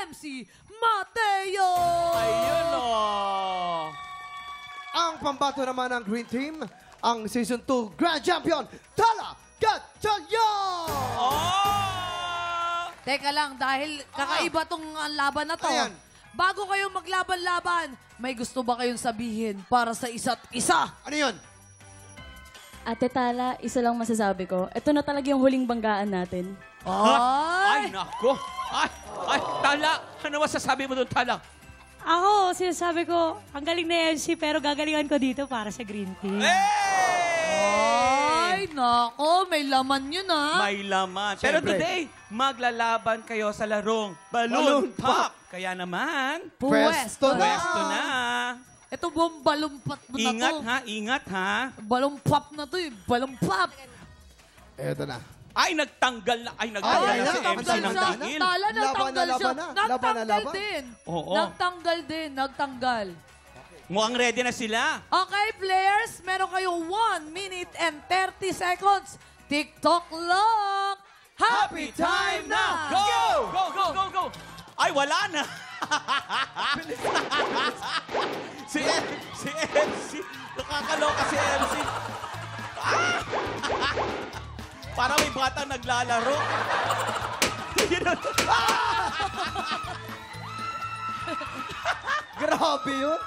MC Mateo! Ayun o. Ang pambato naman ng Green Team, ang Season 2 Grand Champion, Tala Gatchalian! Oh! Teka lang, dahil kakaiba tong laban na to. Ayan. Bago kayo maglaban-laban, may gusto ba kayong sabihin para sa isa't isa? Ano yun? Ate Tala, isa lang masasabi ko. Ito na talaga yung huling banggaan natin. Ay, Ay! nako. Ay, Tala. Ano masasabi mo doon, Tala? Ako, sinasabi ko, ang galing na MC pero gagalingan ko dito para sa Green Team. Ay, nako, may laman yun ah. May laman. Pero Siyempre. today, maglalaban kayo sa larong Balloon Pop. Kaya naman, Presto na! pwesto na. Ito buong balumpat mo na Ingat to. ha, ingat ha. Balumpap na to eh. Balumpap. Eto na. Ay, nagtanggal na. Ay, nagtanggal Ay, na si nagtanggal MC na. ng tingin. Tala, Laban na, nagtanggal siya. laban na. Laban na, Nagtanggal laban. din. Oo. Nagtanggal din, nagtanggal. Mukhang ready na sila. Okay, players, meron kayong 1 minute and 30 seconds. TikTok lock. Happy time na! Go! Go, go, go, go! Ay, wala na. si MC. Nakakaloka si MC. Ah! Para may bata naglalaro. Yun na. Grabe yun!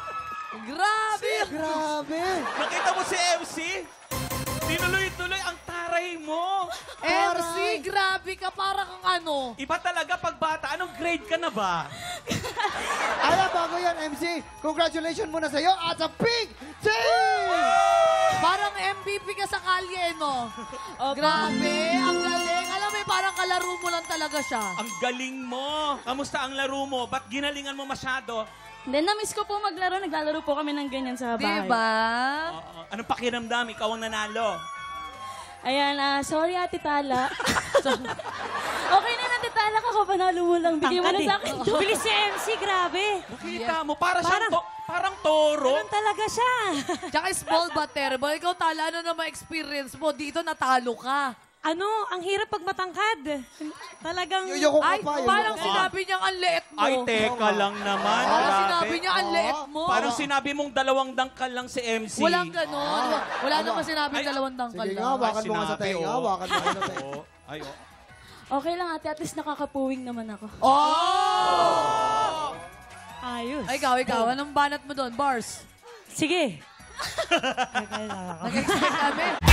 Grabe! Grabe! Nakita mo si MC? Tinuloy-tuloy ang taray mo. MC, grabe ka. Para kang ano. Iba talaga pag bata. Anong grade ka na ba? Alam, bago yan, MC. Congratulations muna sa'yo at sa Pink Team! Parang MVP ka sa kalye, no? Grabe, ang galing. Alam mo, parang kalaro mo lang talaga siya. Ang galing mo. Kamusta ang laro mo? Ba't ginalingan mo masyado? Then, na-miss ko po maglaro. Naglalaro po kami ng ganyan sa bahay. Diba? Anong pakiramdam? Ikaw ang nanalo. Ayan, sorry Ate Tala. Okay na Ate Tala, kakapanalo mo lang. Bigyan mo na sa akin. Bilis si MC, grabe. Nakita mo, parang toro. Ganun talaga siya. Tsaka small but terrible. Ikaw, Tala, ano na ma-experience mo? Dito natalo ka. Ano, ang hirap pag matangkad. Talagang... Yuyoko ka Ay, pa. parang yuyoko ka. sinabi niyang ang leet mo. Ay, teka lang naman. Parang Grabe. sinabi niya ang leet mo. Parang sinabi mong 2 dangkal lang si MC. Walang ganon. Wala naman sinabing Ay, 2 dangkal Sige lang. nga, hawakan mo nga sa sinabi, tenga. oh. Hawakan mo nga sa tenga. Oo. Ay, oo. Okay lang ate, at least nakakapuwing naman ako. Oh! Ayos. Ay, ikaw. Anong banat mo doon? Bars? Sige. Nag-expect kami.